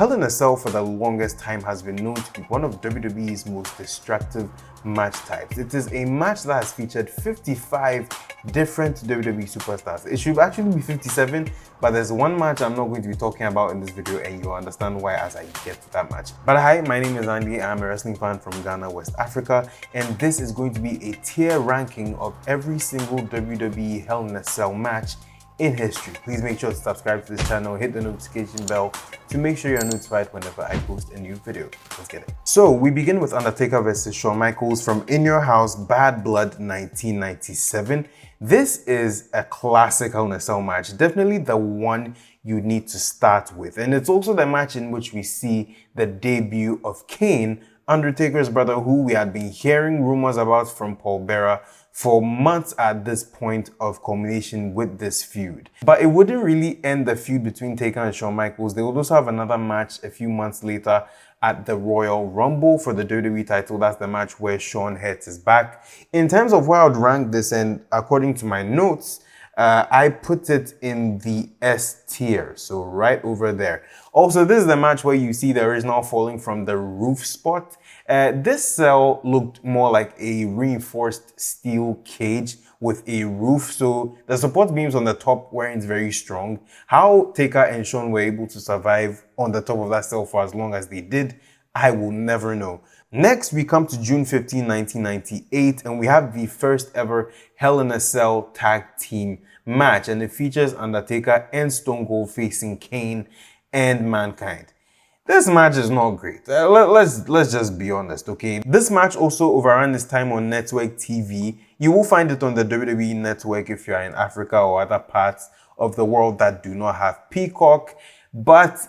Hell in a Cell for the longest time has been known to be one of WWE's most destructive match types. It is a match that has featured 55 different WWE superstars. It should actually be 57, but there's one match I'm not going to be talking about in this video, and you'll understand why as I get to that match. But hi, my name is Andy. I'm a wrestling fan from Ghana, West Africa, and this is going to be a tier ranking of every single WWE Hell in a Cell match in history. Please make sure to subscribe to this channel, hit the notification bell to make sure you're notified whenever I post a new video. Let's get it. So we begin with Undertaker versus Shawn Michaels from In Your House Bad Blood 1997. This is a classic Hell in a Cell match, definitely the one you need to start with. And it's also the match in which we see the debut of Kane, Undertaker's brother, who we had been hearing rumors about from Paul Bearer for months at this point of culmination with this feud. But it wouldn't really end the feud between Taker and Shawn Michaels. They would also have another match a few months later at the Royal Rumble for the WWE title. That's the match where Shawn hurts his back. In terms of where I would rank this, and according to my notes, I put it in the S tier, so right over there. Also, this is the match where you see the original falling from the roof spot. This cell looked more like a reinforced steel cage with a roof, so the support beams on the top weren't very strong. How Taker and Shawn were able to survive on the top of that cell for as long as they did, I will never know. Next, we come to June 15, 1998, and we have the first ever Hell in a Cell tag team match, and it features Undertaker and Stone Cold facing Kane and Mankind. This match is not great. Let's just be honest, okay? This match also overran its time on network TV. You will find it on the WWE network if you are in Africa or other parts of the world that do not have Peacock. But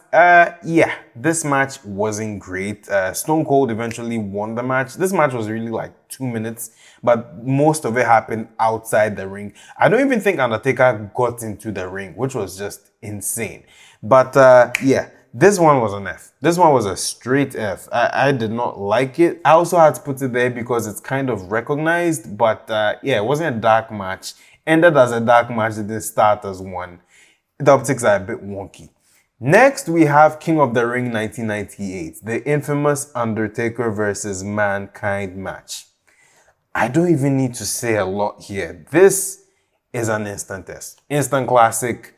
yeah, this match wasn't great. Stone Cold eventually won the match. This match was really like 2 minutes, but most of it happened outside the ring. I don't even think Undertaker got into the ring, which was just insane. But yeah, this one was an F. This one was a straight F. I did not like it. I also had to put it there because it's kind of recognized, but yeah, it wasn't a dark match. Ended as a dark match, it didn't start as one. The optics are a bit wonky. Next, we have King of the Ring 1998, the infamous Undertaker versus Mankind match. I don't even need to say a lot here. This is an instant test. Instant classic.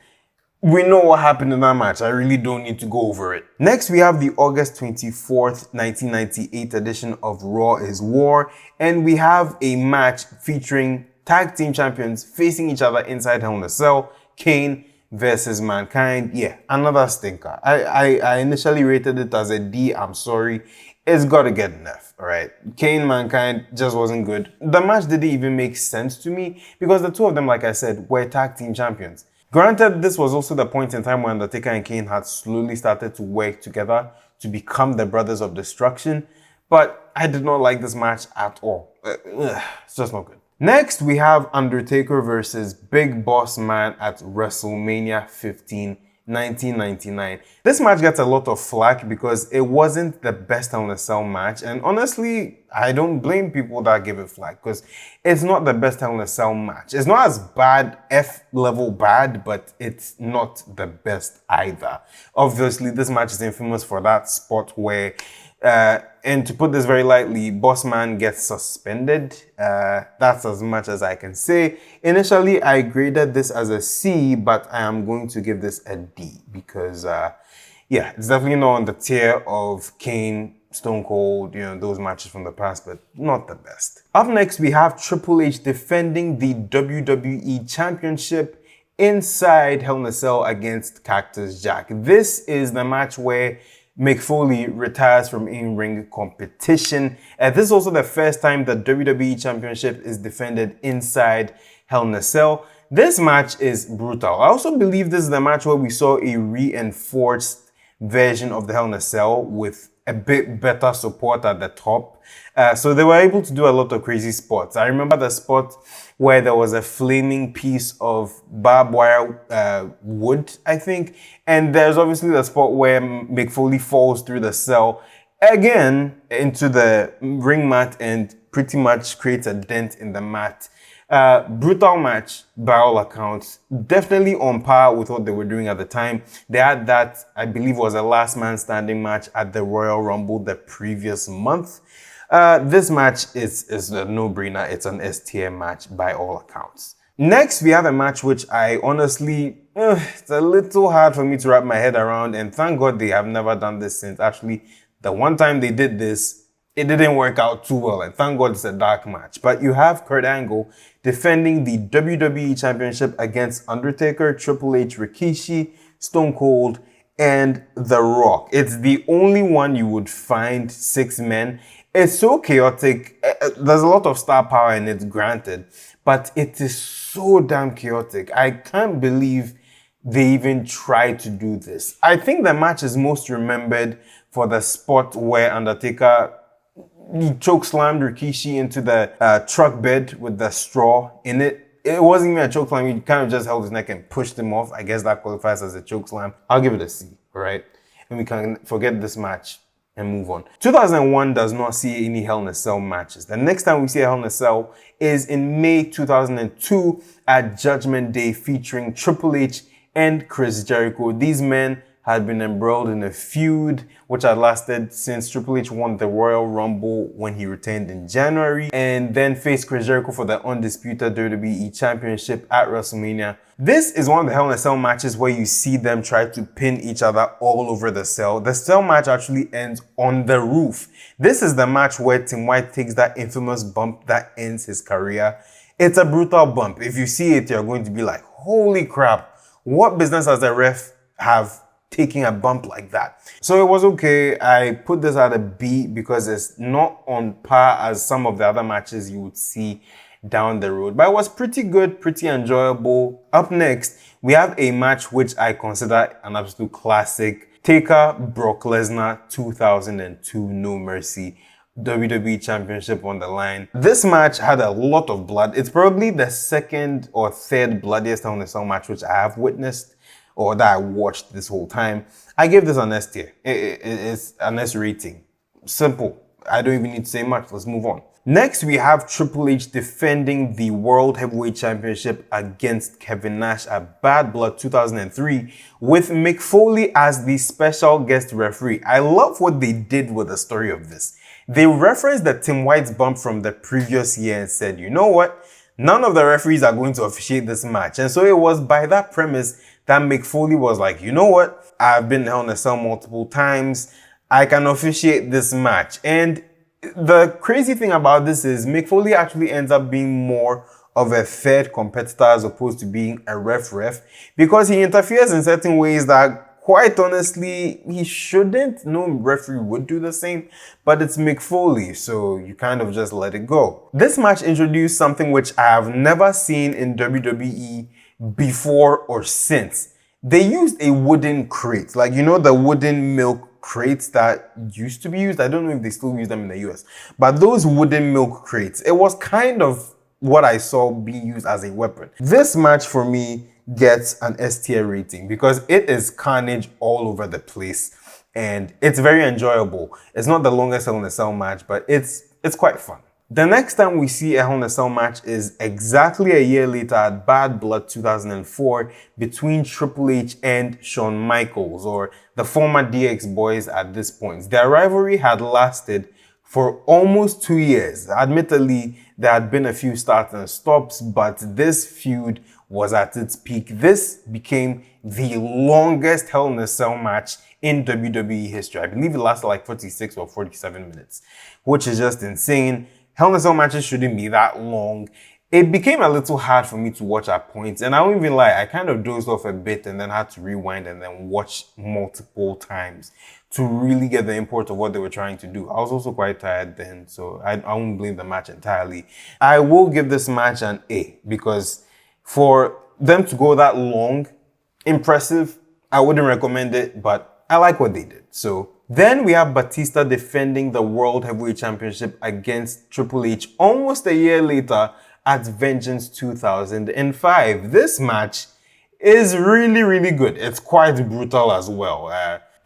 We know what happened in that match. I really don't need to go over it. Next, we have the August 24th, 1998 edition of Raw is War, and we have a match featuring tag team champions facing each other inside Hell in a Cell, Kane versus Mankind. Yeah, another stinker. I initially rated it as a D. I'm sorry. It's got to get an F, all right? Kane, Mankind just wasn't good. The match didn't even make sense to me because the two of them, like I said, were tag team champions. Granted, this was also the point in time when Undertaker and Kane had slowly started to work together to become the Brothers of Destruction, but I did not like this match at all. It's just not good. Next, we have Undertaker versus Big Boss Man at WrestleMania 15, 1999. This match gets a lot of flack because it wasn't the best Hell in a Cell match, and honestly, I don't blame people that give it flack because it's not the best Hell in a Cell match. It's not as bad, F-level bad, but it's not the best either. Obviously, this match is infamous for that spot where and to put this very lightly, Boss Man gets suspended. That's as much as I can say. Initially, I graded this as a C, but I am going to give this a D because, yeah, it's definitely not on the tier of Kane, Stone Cold, you know, those matches from the past, but not the best. Up next, we have Triple H defending the WWE Championship inside Hell in a Cell against Cactus Jack. This is the match where Mick Foley retires from in-ring competition. This is also the first time the WWE Championship is defended inside Hell in a Cell. This match is brutal. I also believe this is the match where we saw a reinforced version of the Hell in a Cell with a bit better support at the top. So they were able to do a lot of crazy spots. I remember the spot where there was a flaming piece of barbed wire wood, I think. And there's obviously the spot where Mick Foley falls through the cell again into the ring mat and pretty much creates a dent in the mat. Brutal match by all accounts. Definitely on par with what they were doing at the time. They had that, I believe, was a last man standing match at the Royal Rumble the previous month. This match is a no-brainer. It's an S-tier match by all accounts. Next, we have a match which I honestly, it's a little hard for me to wrap my head around, and thank God they have never done this since. Actually, the one time they did this, it didn't work out too well, and thank God it's a dark match. But you have Kurt Angle defending the WWE Championship against Undertaker, Triple H, Rikishi, Stone Cold, and The Rock. It's the only one you would find 6 men. It's so chaotic. There's a lot of star power in it, granted, but it is so damn chaotic. I can't believe they even tried to do this. I think the match is most remembered for the spot where Undertaker chokeslammed Rikishi into the truck bed with the straw in it. It wasn't even a chokeslam. He kind of just held his neck and pushed him off. I guess that qualifies as a chokeslam. I'll give it a C, all right? And we can forget this match and move on. 2001 does not see any Hell in a Cell matches. The next time we see a Hell in a Cell is in May 2002 at Judgment Day, featuring Triple H and Chris Jericho. These men had been embroiled in a feud which had lasted since Triple H won the Royal Rumble when he returned in January, and then faced Chris Jericho for the undisputed WWE Championship at WrestleMania. This is one of the Hell in a Cell matches where you see them try to pin each other all over the cell. The cell match actually ends on the roof. This is the match where Tim White takes that infamous bump that ends his career. It's a brutal bump. If you see it, you're going to be like, holy crap, what business does the ref have taking a bump like that? So it was okay. I put this at a B because it's not on par as some of the other matches you would see down the road, but it was pretty good, pretty enjoyable. Up next, we have a match which I consider an absolute classic. Taker, Brock Lesnar, 2002 No Mercy WWE Championship on the line. This match had a lot of blood. It's probably the second or third bloodiest Hell in a Cell match which I have witnessed or that I watched this whole time. I gave this an S tier. It's an S rating. Simple. I don't even need to say much. Let's move on. Next, we have Triple H defending the World Heavyweight Championship against Kevin Nash at Bad Blood 2003 with Mick Foley as the special guest referee. I love what they did with the story of this. They referenced the Tim White's bump from the previous year and said, you know what? None of the referees are going to officiate this match. And so it was by that premise that Mick Foley was like, you know what? I've been on the cell multiple times. I can officiate this match. And the crazy thing about this is Mick Foley actually ends up being more of a third competitor as opposed to being a ref because he interferes in certain ways that, quite honestly, he shouldn't. No referee would do the same, but it's Mick Foley, so you kind of just let it go. This match introduced something which I have never seen in WWE before or since. They used a wooden crate, like, you know, the wooden milk crates that used to be used. I don't know if they still use them in the US, but those wooden milk crates, it was kind of what I saw being used as a weapon. This match for me gets an S tier rating because it is carnage all over the place and it's very enjoyable. It's not the longest Hell in a Cell match, but it's quite fun. The next time we see a Hell in a Cell match is exactly a year later at Bad Blood 2004 between Triple H and Shawn Michaels, or the former DX Boys at this point. Their rivalry had lasted for almost 2 years. Admittedly, there had been a few starts and stops, but this feud was at its peak. This became the longest Hell in a Cell match in WWE history. I believe it lasted like 46 or 47 minutes, which is just insane. Hell in a Cell matches shouldn't be that long. It became a little hard for me to watch at points, and I won't even lie, I kind of dozed off a bit and then had to rewind and then watch multiple times to really get the import of what they were trying to do. I was also quite tired then, so I won't blame the match entirely. I will give this match an A because for them to go that long, impressive. I wouldn't recommend it, but I like what they did. So then we have Batista defending the World Heavyweight Championship against Triple H almost a year later at Vengeance 2005. This match is really, really good. It's quite brutal as well.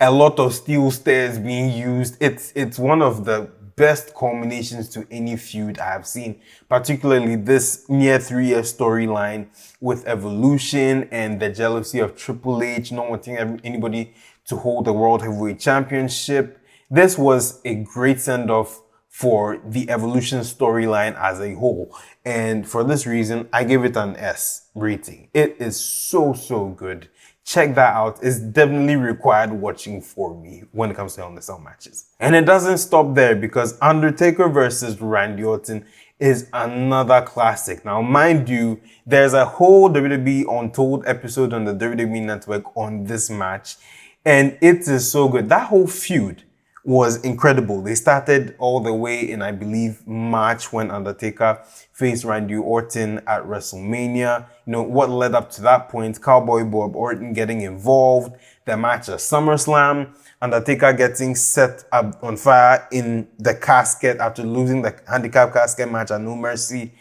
A lot of steel stairs being used. It's one of the best culminations to any feud I have seen, particularly this near 3-year storyline with Evolution and the jealousy of Triple H not wanting anybody to hold the World Heavyweight Championship. This was a great send-off for the Evolution storyline as a whole. And for this reason, I give it an S rating. It is so good. Check that out. It's definitely required watching for me when it comes to Hell in a Cell matches. And it doesn't stop there, because Undertaker versus Randy Orton is another classic. Now, mind you, there's a whole WWE Untold episode on the WWE Network on this match, and it is so good. That whole feud was incredible. They started all the way in, I believe, March, when Undertaker faced Randy Orton at WrestleMania. You know, what led up to that point, Cowboy Bob Orton getting involved, the match at SummerSlam, Undertaker getting set up on fire in the casket after losing the handicap casket match at No Mercy,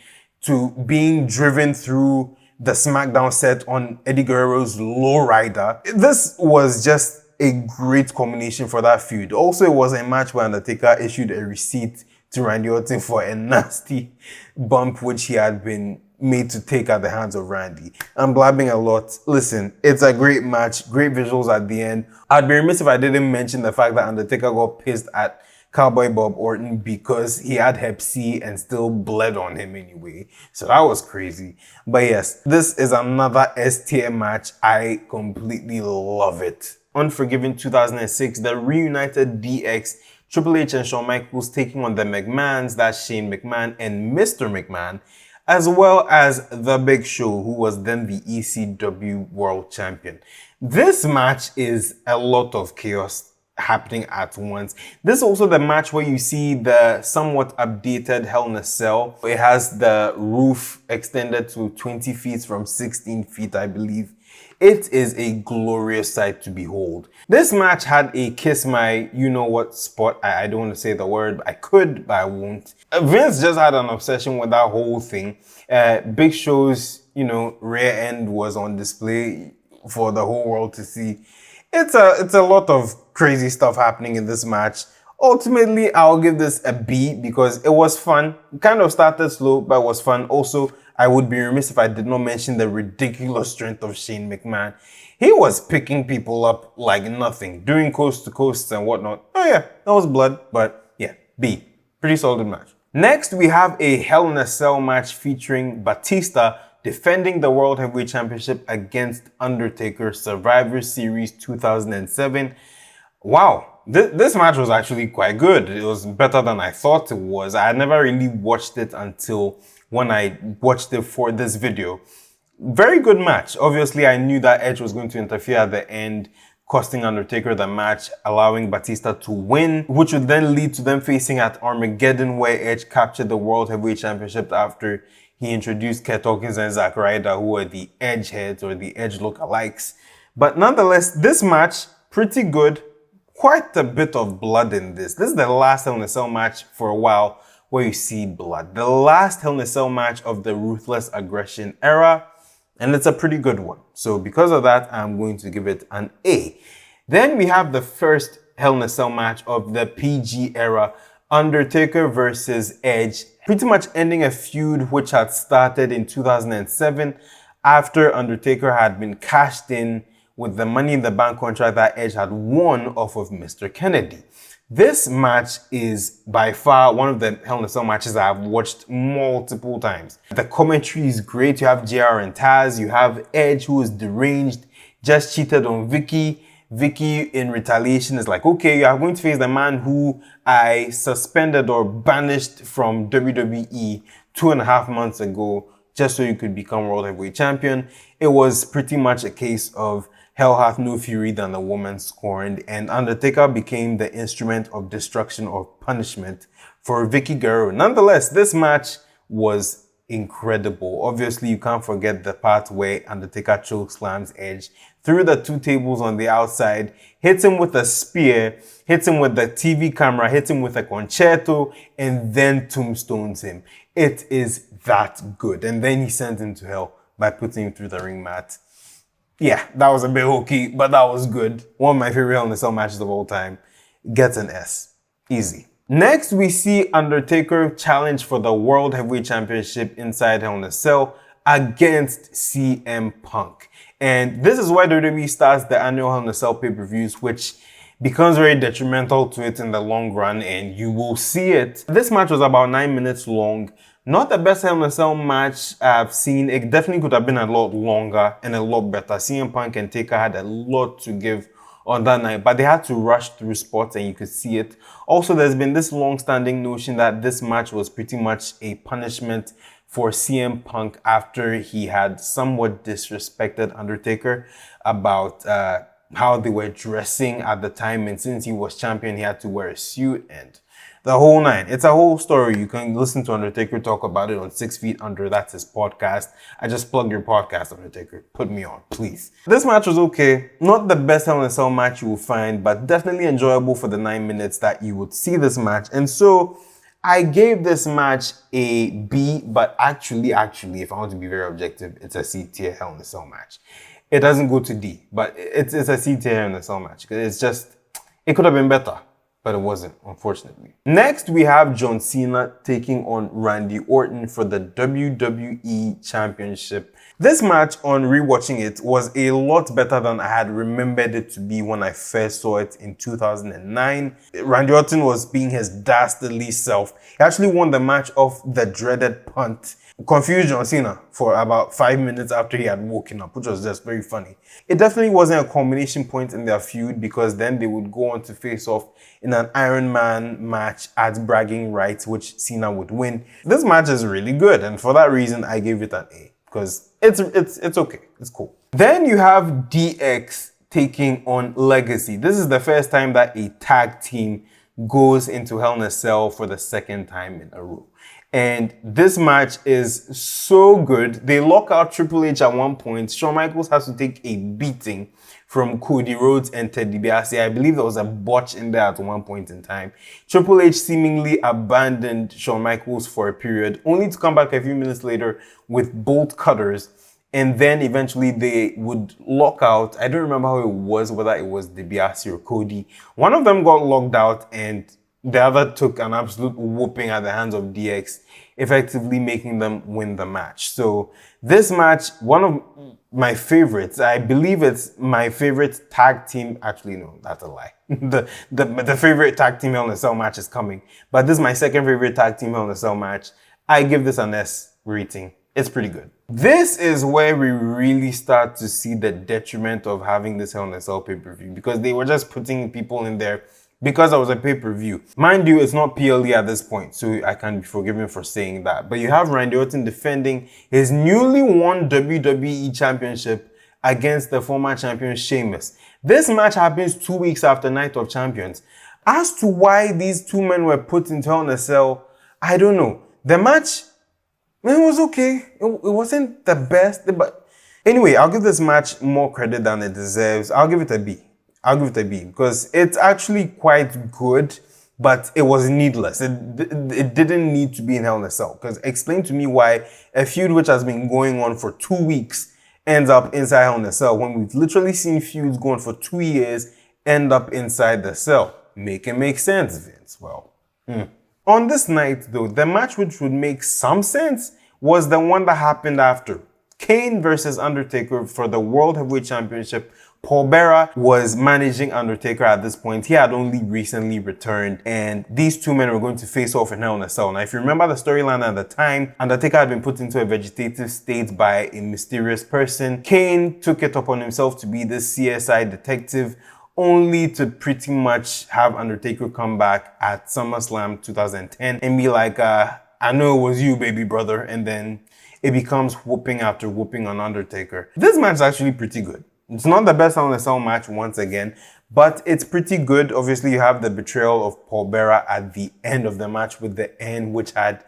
to being driven through the SmackDown set on Eddie Guerrero's lowrider. This was just a great combination for that feud. Also, it was a match where Undertaker issued a receipt to Randy Orton for a nasty bump which he had been made to take at the hands of Randy. I'm blabbing a lot. Listen, it's a great match, great visuals at the end. I'd be remiss if I didn't mention the fact that Undertaker got pissed at Cowboy Bob Orton because he had Hep C and still bled on him anyway. So that was crazy. But yes, this is another S-tier match. I completely love it. Unforgiven 2006, the reunited DX, Triple H and Shawn Michaels taking on the McMahons, that's Shane McMahon and Mr. McMahon, as well as The Big Show, who was then the ECW World Champion. This match is a lot of chaos happening at once. This is also the match where you see the somewhat updated Hell in a Cell. It has the roof extended to 20 feet from 16 feet, I believe. It is a glorious sight to behold. This match had a kiss my you-know-what spot. I don't want to say the word. I could, but I won't. Vince just had an obsession with that whole thing. Big Show's, rear end was on display for the whole world to see. It's a lot of crazy stuff happening in this match. Ultimately, I'll give this a B because it was fun. It kind of started slow, but it was fun. Also, I would be remiss if I did not mention the ridiculous strength of Shane McMahon. He was picking people up like nothing, doing coast to coast and whatnot. Oh yeah, that was blood, but yeah, B. Pretty solid match. Next, we have a Hell in a Cell match featuring Batista defending the World Heavyweight Championship against Undertaker, Survivor Series 2007. Wow, this match was actually quite good. It was better than I thought it was. I had never really watched it until when I watched it for this video. Very good match. Obviously, I knew that Edge was going to interfere at the end, costing Undertaker the match, allowing Batista to win, which would then lead to them facing at Armageddon, where Edge captured the World Heavyweight Championship after he introduced Kurt Hawkins and Zack Ryder, who were the Edge heads or the Edge lookalikes. But nonetheless, this match, pretty good. Quite a bit of blood in this. This is the last Hell in a Cell match for a while where you see blood. The last Hell in a Cell match of the Ruthless Aggression era, and it's a pretty good one. So because of that, I'm going to give it an A. Then we have the first Hell in a Cell match of the PG era, Undertaker versus Edge, pretty much ending a feud which had started in 2007 after Undertaker had been cashed in with the Money in the Bank contract that Edge had won off of Mr. Kennedy. This match is by far one of the Hell in a Cell matches I've watched multiple times. The commentary is great. You have JR and Taz. You have Edge, who is deranged, just cheated on Vicky. Vicky, in retaliation, is like, okay, you are going to face the man who I suspended or banished from WWE 2.5 months ago just so you could become World Heavyweight Champion. It was pretty much a case of Hell hath no fury than the woman scorned, and Undertaker became the instrument of destruction or punishment for Vicky Guerrero. Nonetheless, this match was incredible. Obviously, you can't forget the part where Undertaker chokeslams Edge through the 2 tables on the outside, hits him with a spear, hits him with the TV camera, hits him with a concerto, and then tombstones him. It is that good. And then he sent him to hell by putting him through the ring mat. Yeah, that was a bit hokey, but that was good. One of my favorite Hell in a Cell matches of all time. Gets an S. Easy. Next, we see Undertaker challenge for the World Heavyweight Championship inside Hell in a Cell against CM Punk. And this is why WWE starts the annual Hell in a Cell pay-per-views, which becomes very detrimental to it in the long run, and you will see it. This match was about 9 minutes long. Not the best Hell in a Cell match I've seen. It definitely could have been a lot longer and a lot better. CM Punk and Taker had a lot to give on that night, but they had to rush through spots and you could see it. Also, there's been this long-standing notion that this match was pretty much a punishment for CM Punk after he had somewhat disrespected Undertaker about how they were dressing at the time, and since he was champion, he had to wear a suit and the whole nine. It's a whole story. You can listen to Undertaker talk about it on 6 Feet Under. That's his podcast. I just plugged your podcast, Undertaker. Put me on, please. This match was okay. Not the best Hell in a Cell match you will find, but definitely enjoyable for the 9 minutes that you would see this match. And so I gave this match a B, but actually, if I want to be very objective, it's a C tier Hell in a Cell match. It doesn't go to D, but it's a C tier Hell in a Cell match. It's just, it could have been better, but it wasn't, unfortunately. Next, we have John Cena taking on Randy Orton for the WWE Championship. This match, on rewatching it, was a lot better than I had remembered it to be when I first saw it in 2009. Randy Orton was being his dastardly self. He actually won the match off the dreaded punt. Confused John Cena for about 5 minutes after he had woken up, which was just very funny. It definitely wasn't a culmination point in their feud, because then they would go on to face off in an Iron Man match at Bragging Rights, which Cena would win. This match is really good, and for that reason, I gave it an A, because it's okay, it's cool. Then you have DX taking on Legacy. This is the first time that a tag team goes into Hell in a Cell for the second time in a row. And this match is so good. They lock out Triple H at one point. Shawn Michaels has to take a beating from Cody Rhodes and Ted DiBiase. I believe there was a botch in there at one point in time. Triple H seemingly abandoned Shawn Michaels for a period, only to come back a few minutes later with bolt cutters. And then eventually they would lock out. I don't remember how it was, whether it was DiBiase or Cody. One of them got locked out and the other took an absolute whooping at the hands of DX, effectively making them win the match. So this match, one of my favorites, I believe it's my favorite tag team. Actually, no, that's a lie. the favorite tag team Hell in a Cell match is coming. But this is my second favorite tag team Hell in a Cell match. I give this an S rating. It's pretty good. This is where we really start to see the detriment of having this Hell in a Cell pay-per-view, because they were just putting people in there because I was a pay-per-view. Mind you, it's not PLE at this point, so I can be forgiven for saying that. But you have Randy Orton defending his newly won WWE Championship against the former champion Sheamus. This match happens 2 weeks after Night of Champions. As to why these two men were put into Hell in a Cell, I don't know. The match, it was okay. It wasn't the best, but anyway, I'll give this match more credit than it deserves. I'll give it a B. Because it's actually quite good, but it was needless. It didn't need to be in Hell in a Cell. Because explain to me why a feud which has been going on for 2 weeks ends up inside Hell in a Cell, when we've literally seen feuds going for 2 years end up inside the cell. Make it make sense, Vince. Well, On this night, though, the match which would make some sense was the one that happened after. Kane versus Undertaker for the World Heavyweight Championship. Paul Bearer was managing Undertaker at this point. He had only recently returned, and these two men were going to face off in Hell in a Cell. Now, if you remember the storyline at the time, Undertaker had been put into a vegetative state by a mysterious person. Kane took it upon himself to be this CSI detective, only to pretty much have Undertaker come back at SummerSlam 2010 and be like, I know it was you, baby brother. And then it becomes whooping after whooping on Undertaker. This match is actually pretty good. It's not the best Hell in a Cell match once again, but it's pretty good. Obviously, you have the betrayal of Paul Bearer at the end of the match with the end, which had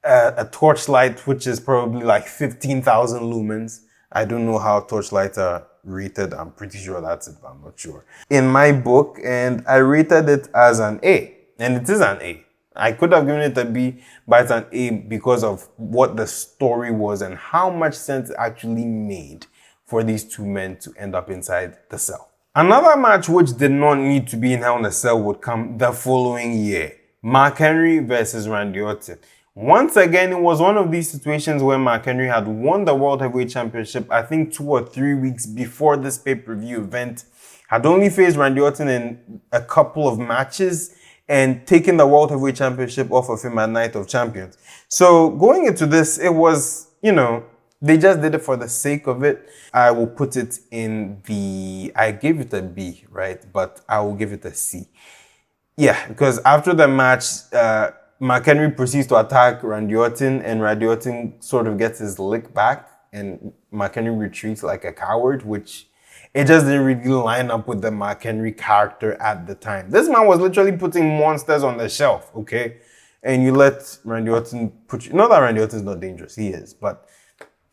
a torchlight, which is probably like 15,000 lumens. I don't know how torchlights are rated. I'm pretty sure that's it, but I'm not sure. In my book, and I rated it as an A, and it is an A. I could have given it a B, but it's an A because of what the story was and how much sense it actually made for these two men to end up inside the cell. Another match which did not need to be in Hell in a Cell would come the following year. Mark Henry versus Randy Orton. Once again, it was one of these situations where Mark Henry had won the World Heavyweight Championship, I think 2 or 3 weeks before this pay-per-view event, had only faced Randy Orton in a couple of matches and taken the World Heavyweight Championship off of him at Night of Champions. So going into this, it was, they just did it for the sake of it. I will put it in I gave it a B, right? But I will give it a C. Yeah, because after the match, Mark Henry proceeds to attack Randy Orton, and Randy Orton sort of gets his lick back, and Mark Henry retreats like a coward, which it just didn't really line up with the Mark Henry character at the time. This man was literally putting monsters on the shelf, okay? And you let Randy Orton not that Randy Orton's not dangerous, he is, but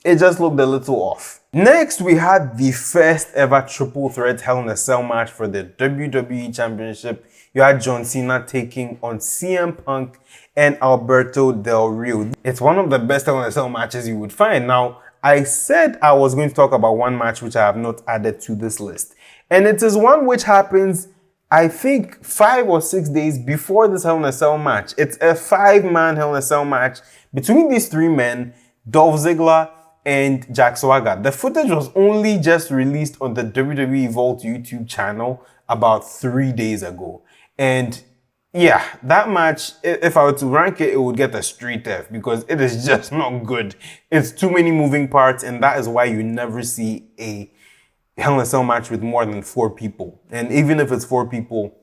it just looked a little off. Next, we had the first ever triple threat Hell in a Cell match for the WWE Championship. You had John Cena taking on CM Punk and Alberto Del Rio. It's one of the best Hell in a Cell matches you would find. Now, I said I was going to talk about one match which I have not added to this list. And it is one which happens, I think, 5 or 6 days before this Hell in a Cell match. It's a 5-man Hell in a Cell match between these 3 men, Dolph Ziggler and Jack Swagger. The footage was only just released on the WWE Vault YouTube channel about 3 days ago. And yeah, that match, if I were to rank it, it would get a straight F because it is just not good. It's too many moving parts, and that is why you never see a Hell in a Cell match with more than 4 people. And even if it's 4 people,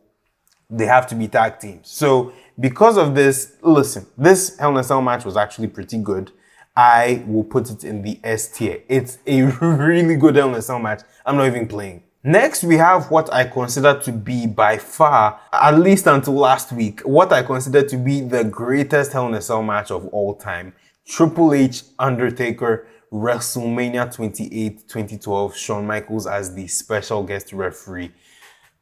they have to be tag teams. So because of this, listen, this Hell in a Cell match was actually pretty good. I will put it in the S tier. It's a really good Hell in a Cell match. I'm not even playing. Next, we have what I consider to be by far, at least until last week, what I consider to be the greatest Hell in a Cell match of all time. Triple H, Undertaker, WrestleMania 28, 2012, Shawn Michaels as the special guest referee.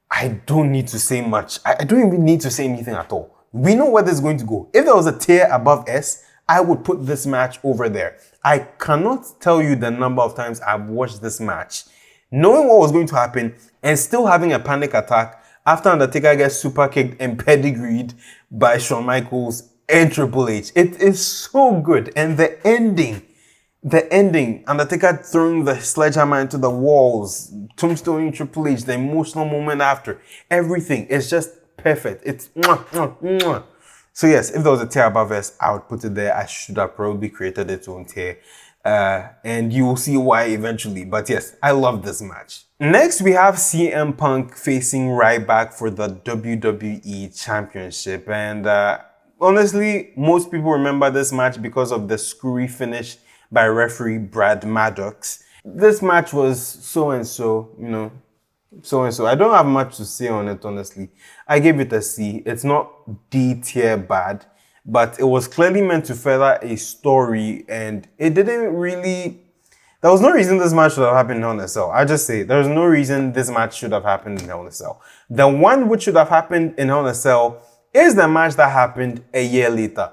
I don't need to say much. I don't even need to say anything at all. We know where this is going to go. If there was a tier above S, I would put this match over there. I cannot tell you the number of times I've watched this match, knowing what was going to happen and still having a panic attack after Undertaker gets super kicked and pedigreed by Shawn Michaels and Triple H. It is so good. And the ending, Undertaker throwing the sledgehammer into the walls, tombstoning Triple H, the emotional moment after, everything is just perfect. It's mwah, mwah, mwah. So yes, if there was a tier above us, I would put it there. I should have probably created its own tier. And you will see why eventually. But yes, I love this match. Next, we have CM Punk facing Ryback for the WWE Championship. And honestly, most people remember this match because of the screwy finish by referee Brad Maddox. This match was so-and-so, so-and-so. I don't have much to say on it, honestly. I gave it a C. It's not D tier bad, but it was clearly meant to further a story, and it didn't really... There was no reason this match should have happened in Hell in a Cell. I just say, there's no reason this match should have happened in Hell in a Cell. The one which should have happened in Hell in a Cell is the match that happened a year later.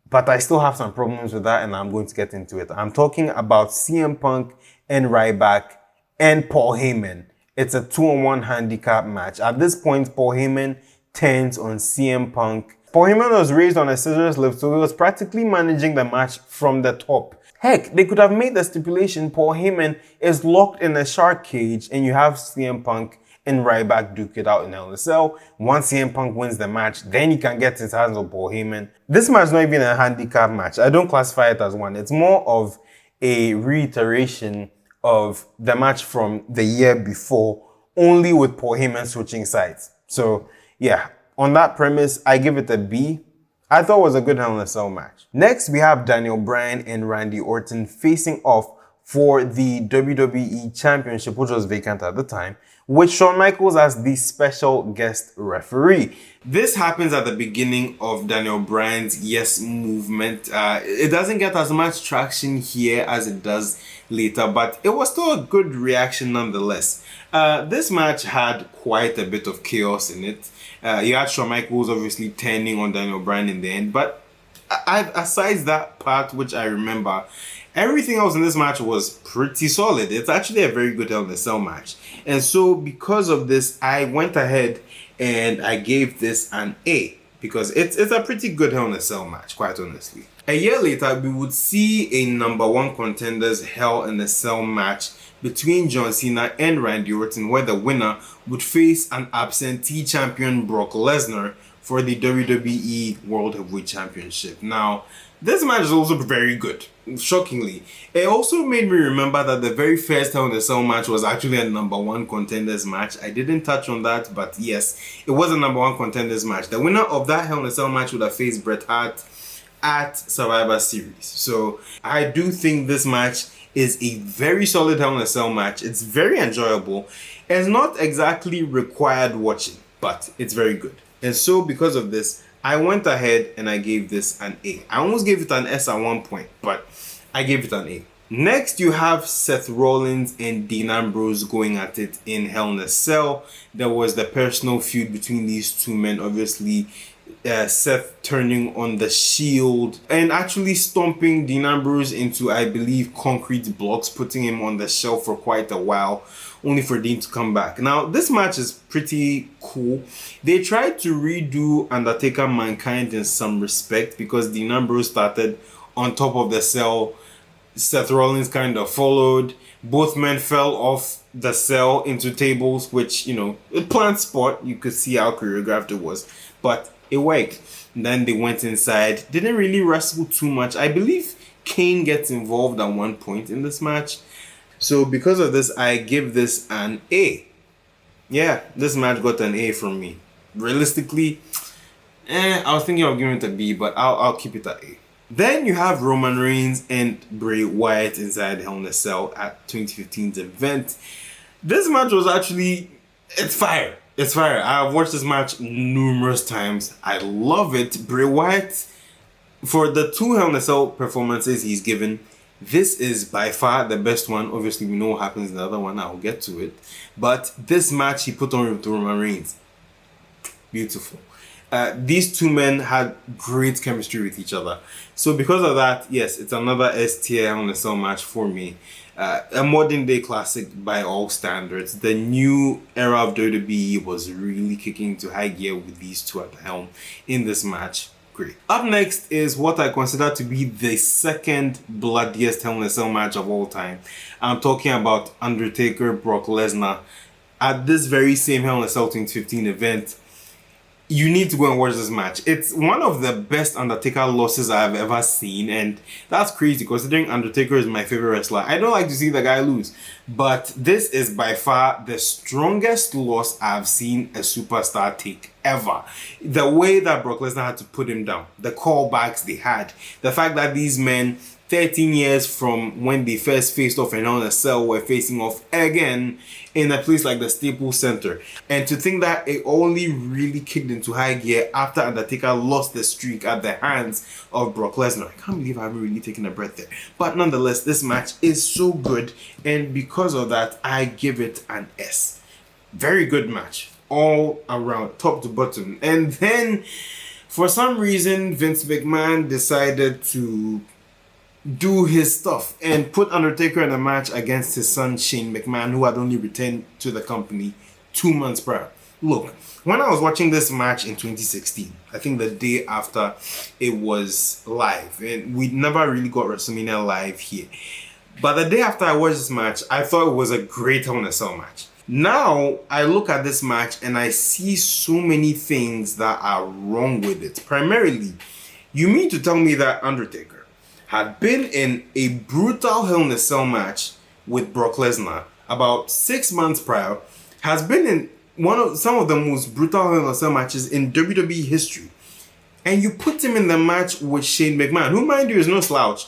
But I still have some problems with that, and I'm going to get into it. I'm talking about CM Punk and Ryback and Paul Heyman. It's a 2-on-1 handicap match. At this point, Paul Heyman turns on CM Punk. Paul Heyman was raised on a scissors lift, so he was practically managing the match from the top. Heck, they could have made the stipulation Paul Heyman is locked in a shark cage and you have CM Punk and Ryback duke it out in Hell in a Cell. Once CM Punk wins the match, then he can get his hands on Paul Heyman. This match is not even a handicap match. I don't classify it as one. It's more of a reiteration of the match from the year before, only with Paul Heyman switching sides. So yeah, on that premise, I give it a B. I thought it was a good Hell in a Cell match. Next, we have Daniel Bryan and Randy Orton facing off for the WWE Championship, which was vacant at the time, with Shawn Michaels as the special guest referee. This happens at the beginning of Daniel Bryan's Yes movement. It doesn't get as much traction here as it does later, but it was still a good reaction nonetheless. This match had quite a bit of chaos in it. You had Shawn Michaels obviously turning on Daniel Bryan in the end, but aside that part, which I remember, everything else in this match was pretty solid. It's actually a very good Hell in a Cell match. And so because of this, I went ahead and I gave this an A. because it's a pretty good Hell in a Cell match, quite honestly. A year later, we would see a number one contenders Hell in a Cell match between John Cena and Randy Orton, where the winner would face an absentee champion Brock Lesnar for the WWE World Heavyweight Championship. Now, this match is also very good, shockingly. It also made me remember that the very first Hell in a Cell match was actually a number one contenders match. I didn't touch on that, but yes, it was a number one contenders match. The winner of that Hell in a Cell match would have faced Bret Hart at Survivor Series. So I do think this match is a very solid Hell in a Cell match. It's very enjoyable. It's not exactly required watching, but it's very good. And so because of this, I went ahead and I gave this an A. I almost gave it an S at one point, but I gave it an A. Next, you have Seth Rollins and Dean Ambrose going at it in Hell in a Cell. There was the personal feud between these two men, obviously. Seth turning on the Shield and actually stomping Dean Ambrose into, I believe, concrete blocks, putting him on the shelf for quite a while, only for Dean to come back. Now, this match is pretty cool. They tried to redo Undertaker Mankind in some respect because Dean Ambrose started on top of the cell. Seth Rollins kind of followed. Both men fell off the cell into tables, which, you know, a planned spot. You could see how choreographed it was. But it worked. And then they went inside. Didn't really wrestle too much. I believe Kane gets involved at one point in this match. So because of this, I give this an A. Yeah, this match got an A from me. Realistically, I was thinking of giving it a B, but I'll keep it at A. Then you have Roman Reigns and Bray Wyatt inside Hell in a Cell at 2015's event. This match was actually, it's fire. It's fire. I've watched this match numerous times. I love it. Bray Wyatt, for the two Hell in a Cell performances he's given, this is by far the best one. Obviously, we know what happens in the other one. I'll get to it. But this match he put on with Roman Reigns. Beautiful. These two men had great chemistry with each other. So because of that, yes, it's another S tier Hell in a Cell match for me. A modern day classic by all standards. The new era of WWE was really kicking into high gear with these two at the helm in this match. Great. Up next is what I consider to be the second bloodiest Hell in a Cell match of all time. I'm talking about Undertaker Brock Lesnar at this very same Hell in a Cell 2015 event. You need to go and watch this match. It's one of the best Undertaker losses I've ever seen, and that's crazy considering Undertaker is my favorite wrestler. I don't like to see the guy lose, but this is by far the strongest loss I've seen a superstar take ever. The way that Brock Lesnar had to put him down, the callbacks they had, the fact that these men 13 years from when they first faced off in Hell in a Cell were facing off again in a place like the Staples Center. And to think that it only really kicked into high gear after Undertaker lost the streak at the hands of Brock Lesnar. I can't believe I haven't really taken a breath there. But nonetheless, this match is so good. And because of that, I give it an S. Very good match. All around, top to bottom. And then, for some reason, Vince McMahon decided to do his stuff and put Undertaker in a match against his son Shane McMahon, who had only returned to the company 2 months prior. Look, when I was watching this match in 2016, I think the day after it was live, and we never really got WrestleMania live here, but the day after I watched this match, I thought it was a great Hell in a Cell match. Now, I look at this match and I see so many things that are wrong with it. Primarily, you mean to tell me that Undertaker had been in a brutal Hell in a Cell match with Brock Lesnar about 6 months prior, has been in some of the most brutal Hell in a Cell matches in WWE history, and you put him in the match with Shane McMahon, who, mind you, is no slouch,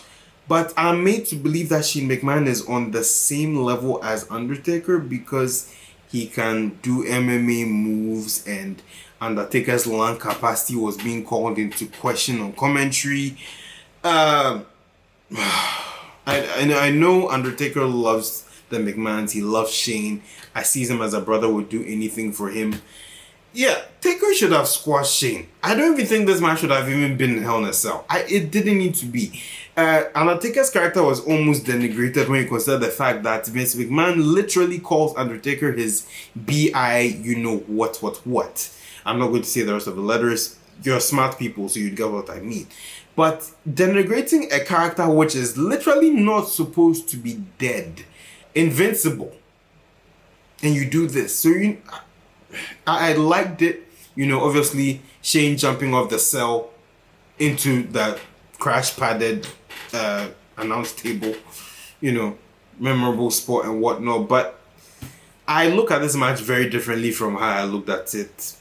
but I'm made to believe that Shane McMahon is on the same level as Undertaker because he can do MMA moves, and Undertaker's lung capacity was being called into question on commentary. I know Undertaker loves the McMahons. He loves Shane. I see him as a brother, would do anything for him. Yeah, Taker should have squashed Shane. I don't even think this match should have even been in Hell in a Cell. It didn't need to be. Undertaker's character was almost denigrated when you consider the fact that Vince McMahon literally calls Undertaker his B.I. you know what. I'm not going to say the rest of the letters. you're smart people, so you get what I mean. But denigrating a character which is literally not supposed to be dead, invincible, and you do this. So I liked it. Obviously Shane jumping off the cell into the crash padded announce table, memorable spot and whatnot. But I look at this match very differently from how I looked at it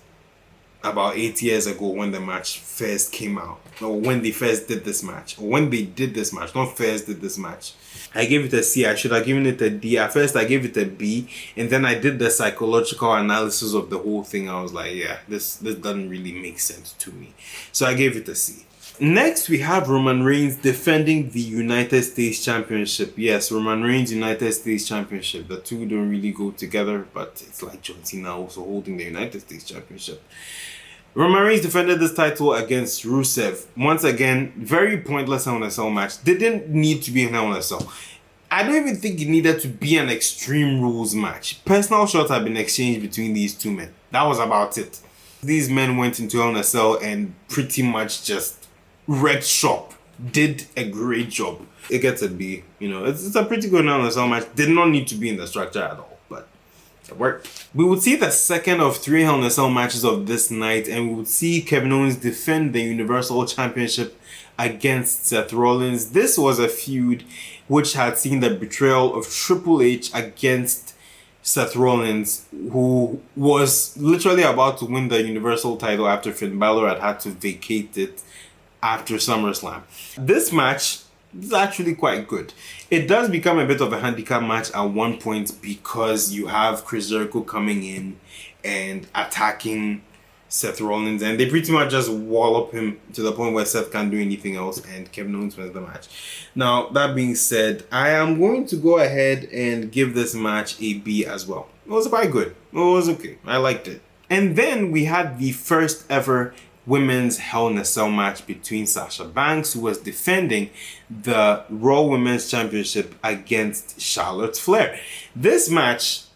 about 8 years ago when the match first came out, or when they first did this match, or when they did this match, not first did this match. I gave it a C. I should have given it a D. At first I gave it a B, and then I did the psychological analysis of the whole thing. I was like, yeah, this doesn't really make sense to me. So I gave it a C. Next, we have Roman Reigns defending the United States Championship. Yes, Roman Reigns United States Championship. The two don't really go together, but it's like John Cena also holding the United States Championship. Roman Reigns defended this title against Rusev. Once again, very pointless Hell in a Cell match. Didn't need to be in Hell in a Cell. I don't even think it needed to be an Extreme Rules match. Personal shots have been exchanged between these two men. That was about it. These men went into Hell in a Cell and pretty much just wrecked shop. Did a great job. It gets a B. It's a pretty good Hell in a Cell match. Did not need to be in the structure at all, but it worked. We would see the second of 3 Hell in a Cell matches of this night, and we would see Kevin Owens defend the Universal Championship against Seth Rollins. This was a feud which had seen the betrayal of Triple H against Seth Rollins, who was literally about to win the Universal title after Finn Balor had to vacate it after SummerSlam. This match is actually quite good. It does become a bit of a handicap match at one point because you have Chris Jericho coming in and attacking Seth Rollins, and they pretty much just wallop him to the point where Seth can't do anything else, and Kevin Owens wins the match. Now, that being said, I am going to go ahead and give this match a B as well. It was quite good. It was okay. I liked it. And then we had the first ever women's Hell in a Cell match between Sasha Banks, who was defending the Raw Women's Championship, against Charlotte Flair. This match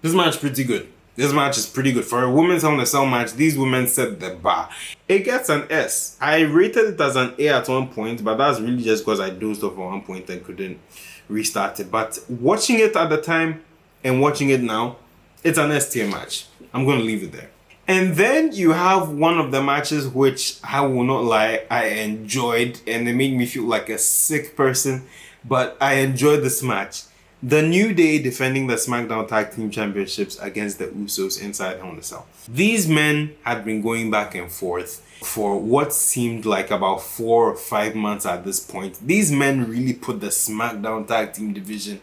pretty good. This match is pretty good. For a women's Hell in a Cell match, these women set the bar. It gets an S. I rated it as an A at one point, but that's really just because I dozed off at one point and couldn't restart it. But watching it at the time and watching it now, it's an S tier match. I'm going to leave it there. And then you have one of the matches which, I will not lie, I enjoyed, and it made me feel like a sick person, but I enjoyed this match. The New Day defending the SmackDown Tag Team Championships against the Usos inside Hell in a Cell. These men had been going back and forth for what seemed like about 4 or 5 months at this point. These men really put the SmackDown Tag Team division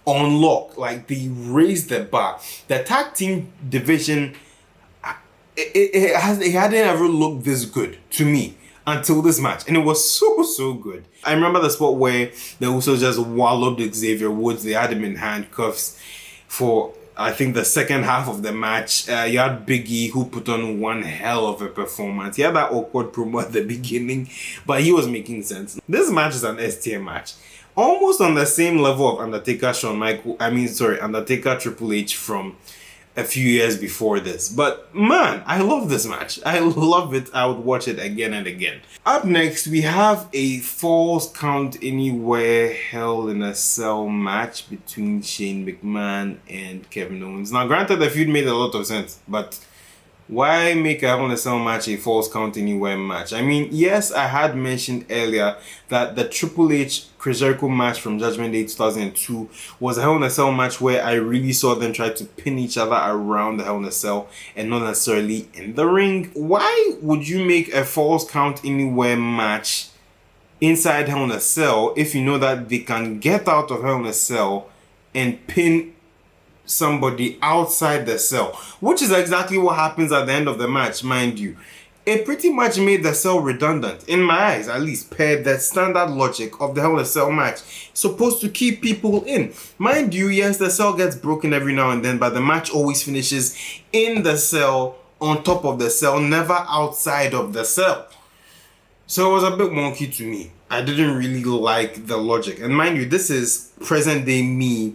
on lock. Like, they raised the bar. The Tag Team division, it hadn't ever looked this good to me until this match, and it was so good. I remember the spot where the Usos just walloped Xavier Woods. They had him in handcuffs for, I think, the second half of the match. You had Big E, who put on one hell of a performance. He had that awkward promo at the beginning, but he was making sense. This match is an S tier match, almost on the same level of Undertaker Triple H from a few years before this. But man, I love this match. I love it. I would watch it again and again. Up next, we have a Falls Count Anywhere Hell in a Cell match between Shane McMahon and Kevin Owens. Now, granted, the feud made a lot of sense, but why make a Hell in a Cell match a Falls Count Anywhere match? I mean, yes, I had mentioned earlier that the Triple H Chris Jericho match from Judgment Day 2002 was a Hell in a Cell match where I really saw them try to pin each other around the Hell in a Cell and not necessarily in the ring. Why would you make a Falls Count Anywhere match inside Hell in a Cell if you know that they can get out of Hell in a Cell and pin somebody outside the cell, which is exactly what happens at the end of the match, mind you. It pretty much made the cell redundant, in my eyes at least, per the standard logic of the Hell in a Cell match. Supposed to keep people in. Mind you, yes, the cell gets broken every now and then, but the match always finishes in the cell, on top of the cell, never outside of the cell. So it was a bit wonky to me. I didn't really like the logic. And mind you, this is present day me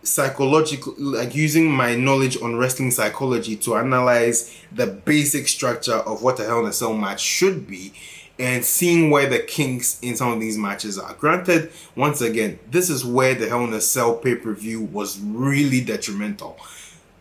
psychological, like using my knowledge on wrestling psychology to analyze the basic structure of what a Hell in a Cell match should be, and seeing where the kinks in some of these matches are. Granted, once again, this is where the Hell in a Cell pay-per-view was really detrimental.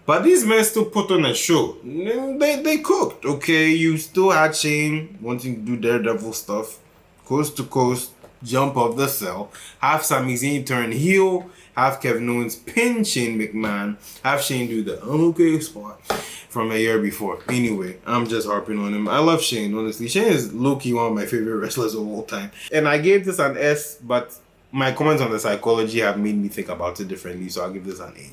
But these men still put on a show. They cooked, okay? You still had Shane wanting to do Daredevil stuff, coast to coast, jump off the cell, have Sami Zayn turn heel, have Kevin Owens pin Shane McMahon, have Shane do the I'm okay spot from a year before. Anyway, I'm just harping on him. I love Shane, honestly. Shane is low-key one of my favorite wrestlers of all time. And I gave this an S, but my comments on the psychology have made me think about it differently, so I'll give this an A.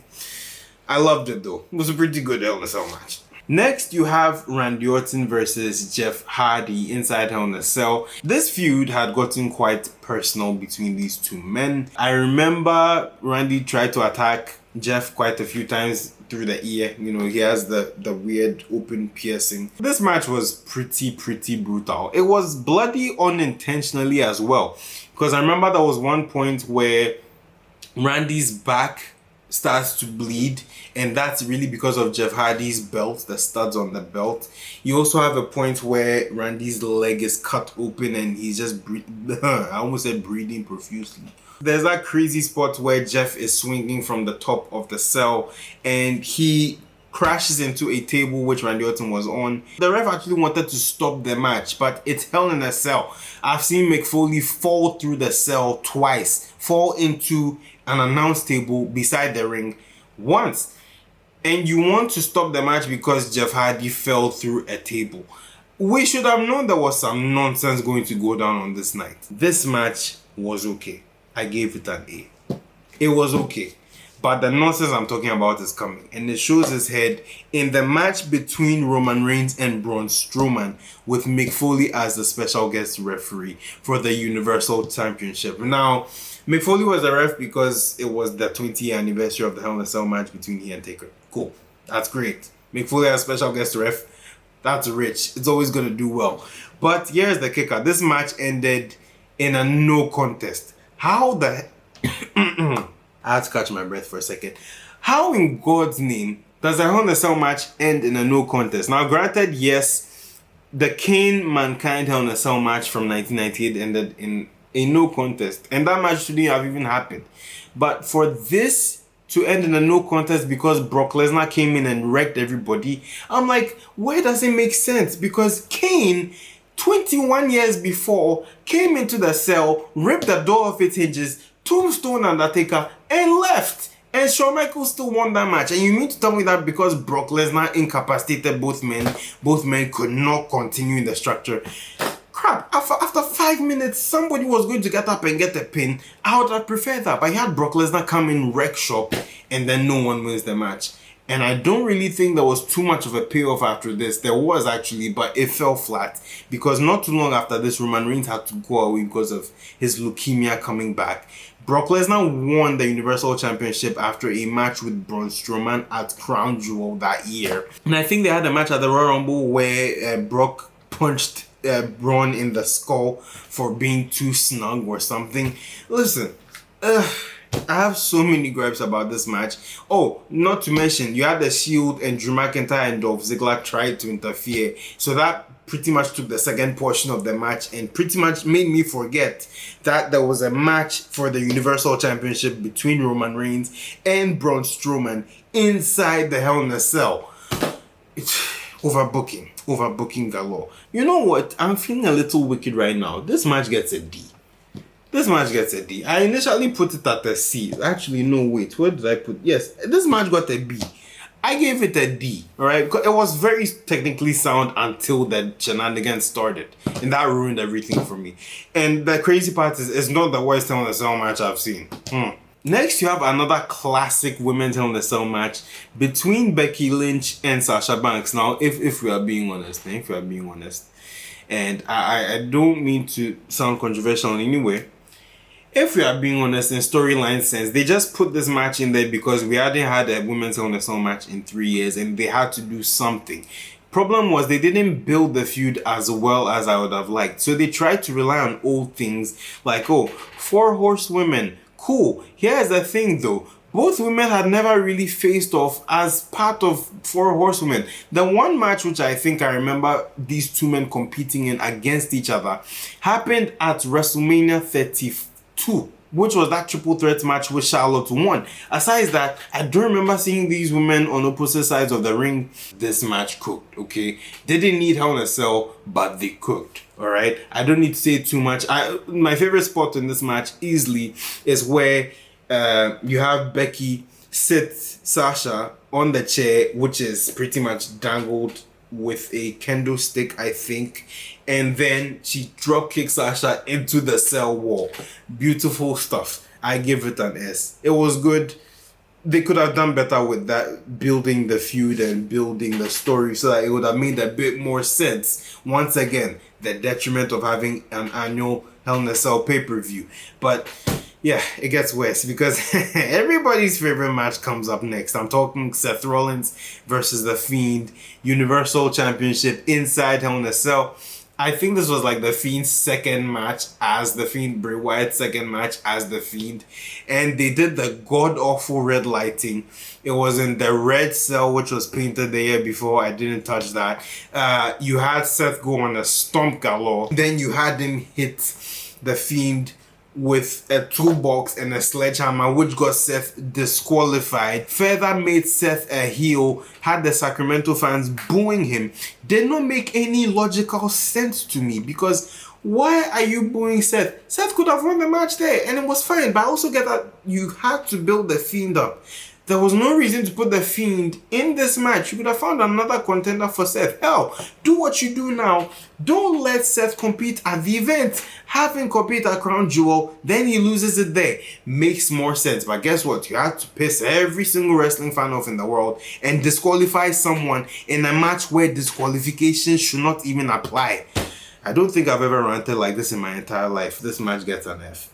I loved it though. It was a pretty good Hell in a Cell match. Next, you have Randy Orton versus Jeff Hardy inside Hell in a Cell. This feud had gotten quite personal between these two men. I remember Randy tried to attack Jeff quite a few times through the ear. You know, he has the weird open piercing. This match was pretty brutal. It was bloody unintentionally as well. Because I remember there was one point where Randy's back starts to bleed, and that's really because of Jeff Hardy's belt, the studs on the belt. You also have a point where Randy's leg is cut open and he's just I almost said breathing profusely. There's that crazy spot where Jeff is swinging from the top of the cell and he crashes into a table which Randy Orton was on. The ref actually wanted to stop the match, but it's Hell in a Cell. I've seen Mick Foley fall through the cell twice, fall into an announce table beside the ring once. And you want to stop the match because Jeff Hardy fell through a table. We should have known there was some nonsense going to go down on this night. This match was okay. I gave it an A. It was okay. But the nonsense I'm talking about is coming, and it shows its head in the match between Roman Reigns and Braun Strowman, with Mick Foley as the special guest referee for the Universal Championship. Now, Mick Foley was a ref because it was the 20th anniversary of the Hell in a Cell match between he and Taker. Cool. That's great. Mick Foley as special guest ref. That's rich. It's always going to do well. But here's the kicker. This match ended in a no contest. How the... I had to catch my breath for a second. How in God's name does a Hell in a Cell match end in a no contest? Now, granted, yes, the Kane Mankind Hell in a Cell match from 1998 ended in a no contest, and that match shouldn't have even happened. But for this to end in a no contest because Brock Lesnar came in and wrecked everybody, I'm like, where does it make sense? Because Kane, 21 years before, came into the cell, ripped the door off its hinges, tombstone Undertaker, and left. And Shawn Michaels still won that match. And you mean to tell me that because Brock Lesnar incapacitated both men could not continue in the structure? Crap, after 5 minutes, somebody was going to get up and get a pin. I would have preferred that. But you had Brock Lesnar come in, wreck shop, and then no one wins the match. And I don't really think there was too much of a payoff after this. There was actually, but it fell flat. Because not too long after this, Roman Reigns had to go away because of his leukemia coming back. Brock Lesnar won the Universal Championship after a match with Braun Strowman at Crown Jewel that year. And I think they had a match at the Royal Rumble where Brock punched Braun in the skull for being too snug or something. Listen, I have so many gripes about this match. Oh, not to mention, you had the Shield and Drew McIntyre and Dolph Ziggler tried to interfere. So that pretty much took the second portion of the match and pretty much made me forget that there was a match for the Universal Championship between Roman Reigns and Braun Strowman inside the Hell in a Cell. It's overbooking galore. You know what? I'm feeling a little wicked right now. This match gets a D. This match gets a D. I initially put it at a C. Actually, no, wait. Where did I put? Yes, this match got a B. I gave it a D, alright? It was very technically sound until the shenanigans started. And that ruined everything for me. And the crazy part is, it's not the worst Hell in a Cell match I've seen. Next, you have another classic women's Hell in a Cell match between Becky Lynch and Sasha Banks. Now, if we are being honest, and I don't mean to sound controversial in any way, if we are being honest, in storyline sense, they just put this match in there because we hadn't had a women's Hell in a Cell match in 3 years and they had to do something. Problem was they didn't build the feud as well as I would have liked. So they tried to rely on old things like, oh, 4 horsewomen. Cool. Here's the thing though. both women had never really faced off as part of Four Horsewomen. The one match which I think I remember these two men competing in against each other happened at WrestleMania 32, which was that triple threat match with Charlotte won. Aside that, I don't remember seeing these women on opposite sides of the ring. This match cooked, okay? They didn't need Hell in a Cell, but they cooked, all right? I don't need to say too much. My favorite spot in this match easily is where you have Becky sit Sasha on the chair, which is pretty much dangled with a kendo stick, I think, and then she drop kicks Sasha into the cell wall. Beautiful stuff. I give it an S. It was good. They could have done better with that, building the feud and building the story so that it would have made a bit more sense. Once again, the detriment of having an annual Hell in a Cell pay-per-view. But yeah, it gets worse because everybody's favorite match comes up next. I'm talking Seth Rollins versus The Fiend, Universal Championship inside Hell in a Cell. I think this was like The Fiend's second match as The Fiend, Bray Wyatt's second match as The Fiend. And they did the god-awful red lighting. It was in the red cell, which was painted the year before. I didn't touch that. You had Seth go on a stomp galore. Then you had him hit The Fiend with a toolbox and a sledgehammer, which got Seth disqualified. Further made Seth a heel, had the Sacramento fans booing him. Did not make any logical sense to me, because why are you booing Seth? Seth could have won the match there and it was fine, but I also get that you had to build the Fiend up. There was no reason to put the Fiend in this match. You could have found another contender for Seth. Hell, do what you do now. Don't let Seth compete at the event. Have him compete at Crown Jewel, then he loses it there. Makes more sense. But guess what? You had to piss every single wrestling fan off in the world and disqualify someone in a match where disqualification should not even apply. I don't think I've ever ranted like this in my entire life. This match gets an F.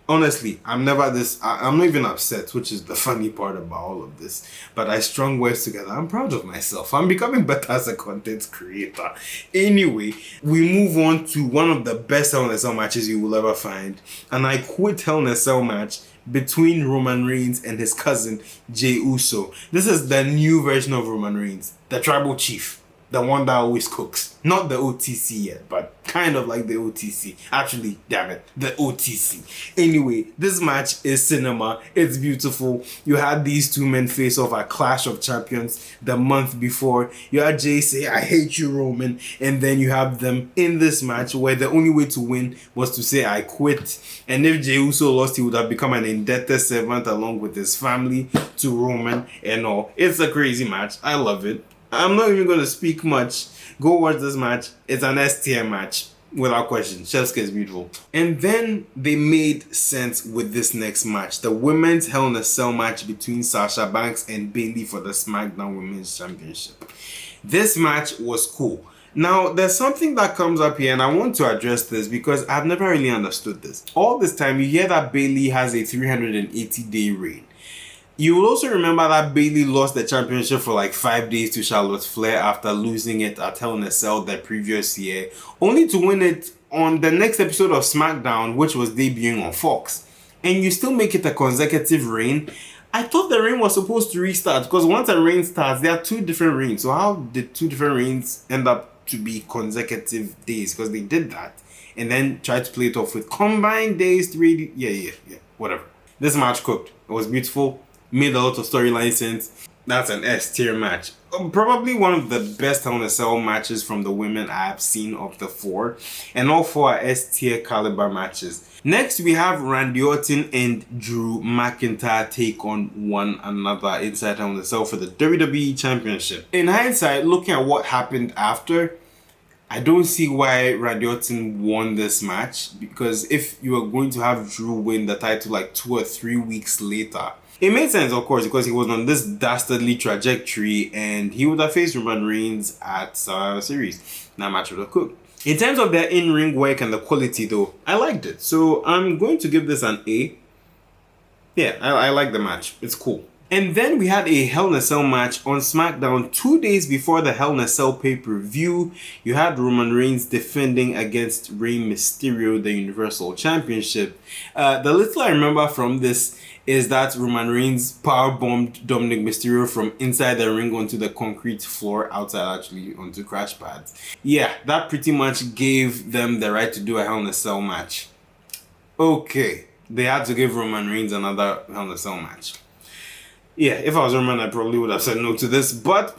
Honestly, I'm not even upset, which is the funny part about all of this. But I strung words together. I'm proud of myself. I'm becoming better as a content creator. Anyway, we move on to one of the best Hell in a Cell matches you will ever find. And I quit Hell in a Cell match between Roman Reigns and his cousin, Jey Uso. This is the new version of Roman Reigns, the tribal chief. The one that always cooks. Not the OTC yet, but kind of like the OTC. Actually, damn it, the OTC. Anyway, this match is cinema. It's beautiful. You had these two men face off at Clash of Champions the month before. You had Jay say, "I hate you, Roman." And then you have them in this match where the only way to win was to say, "I quit." And if Jey Uso lost, he would have become an indebted servant along with his family to Roman and all. It's a crazy match. I love it. I'm not even going to speak much. Go watch this match. It's an S tier match. Without question. Chef's kiss beautiful. And then they made sense with this next match. The women's Hell in a Cell match between Sasha Banks and Bayley for the SmackDown Women's Championship. This match was cool. Now, there's something that comes up here and I want to address this because I've never really understood this. All this time, you hear that Bayley has a 380-day reign. You will also remember that Bayley lost the championship for like 5 days to Charlotte Flair after losing it at Hell in a Cell the previous year, only to win it on the next episode of SmackDown, which was debuting on Fox. And you still make it a consecutive reign. I thought the reign was supposed to restart because once a reign starts, there are two different reigns. So how did two different reigns end up to be consecutive days? Because they did that and then tried to play it off with combined days. Yeah, whatever. This match cooked. It was beautiful. Made a lot of storyline sense. That's an S tier match. Probably one of the best Hell in a Cell matches from the women I have seen of the four. And all four are S tier caliber matches. Next, we have Randy Orton and Drew McIntyre take on one another inside Hell in a Cell for the WWE Championship. In hindsight, looking at what happened after, I don't see why Randy Orton won this match. Because if you are going to have Drew win the title like 2 or 3 weeks later, it made sense, of course, because he was on this dastardly trajectory and he would have faced Roman Reigns at Survivor Series. That match would have cooked. In terms of their in-ring work and the quality, though, I liked it. So I'm going to give this an A. Yeah, I like the match. It's cool. And then we had a Hell in a Cell match on SmackDown 2 days before the Hell in a Cell pay-per-view. You had Roman Reigns defending against Rey Mysterio, the Universal Championship. The little I remember from this is that Roman Reigns powerbombed Dominic Mysterio from inside the ring onto the concrete floor, outside actually onto crash pads. Yeah, that pretty much gave them the right to do a Hell in a Cell match. Okay, they had to give Roman Reigns another Hell in a Cell match. Yeah, if I was Roman, I probably would have said no to this. But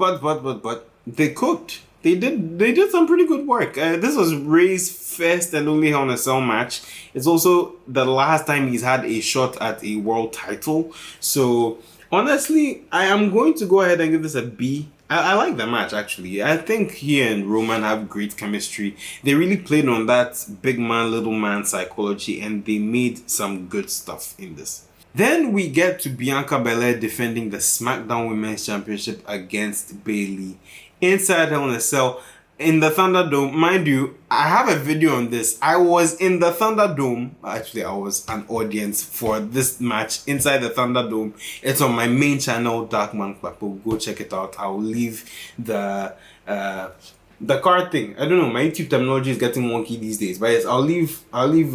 they cooked. They did some pretty good work. This was Rey's first and only Hell in a Cell match. It's also the last time he's had a shot at a world title. So honestly, I am going to go ahead and give this a B. I like the match actually. I think he and Roman have great chemistry. They really played on that big man, little man psychology, and they made some good stuff in this. Then we get to Bianca Belair defending the SmackDown Women's Championship against Bayley inside Hell in a Cell in the Thunderdome. Mind you, I have a video on this. I was in the Thunderdome. Actually, I was an audience for this match inside the Thunderdome. It's on my main channel, Darkman Klapo. Go check it out. I'll leave the card thing. I don't know, my YouTube terminology is getting wonky these days, but yes, I'll leave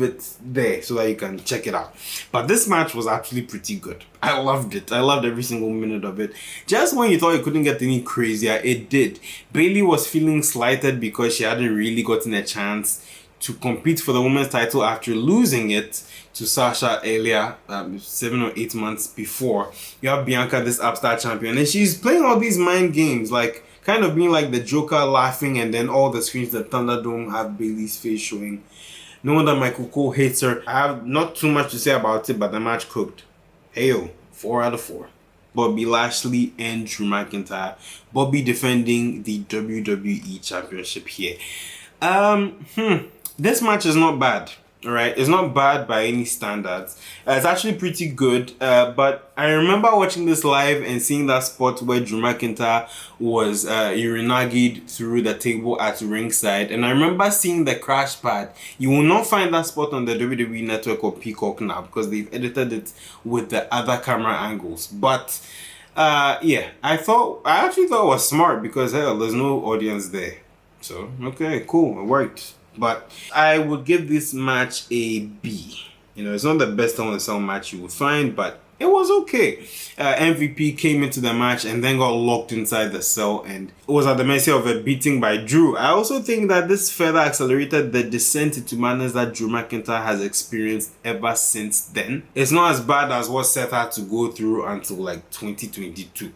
it there so that you can check it out. But this match was actually pretty good. I loved it. I loved every single minute of it. Just when you thought it couldn't get any crazier, it did. Bayley was feeling slighted because she hadn't really gotten a chance to compete for the women's title after losing it to Sasha earlier, 7 or 8 months before. You have Bianca, this upstart champion, and she's playing all these mind games, like kind of being like the Joker, laughing, and then all the screens the Thunderdome have Bayley's face showing. No wonder Michael Cole hates her. I have not too much to say about it, but the match cooked. Heyo, 4 out of 4. Bobby Lashley and Drew McIntyre. Bobby defending the WWE Championship here. This match is not bad. Alright, it's not bad by any standards. It's actually pretty good, but I remember watching this live and seeing that spot where Drew McIntyre was urinagied through the table at ringside, and I remember seeing the crash pad. You will not find that spot on the WWE Network or Peacock now because they've edited it with the other camera angles. But yeah, I actually thought it was smart because hell, there's no audience there. So okay, cool, it worked. But I would give this match a B. You know, it's not the best Hell in a Cell match you would find, but it was okay. MVP came into the match and then got locked inside the cell and was at the mercy of a beating by Drew. I also think that this further accelerated the descent into madness that Drew McIntyre has experienced ever since then. It's not as bad as what Seth had to go through until like 2022.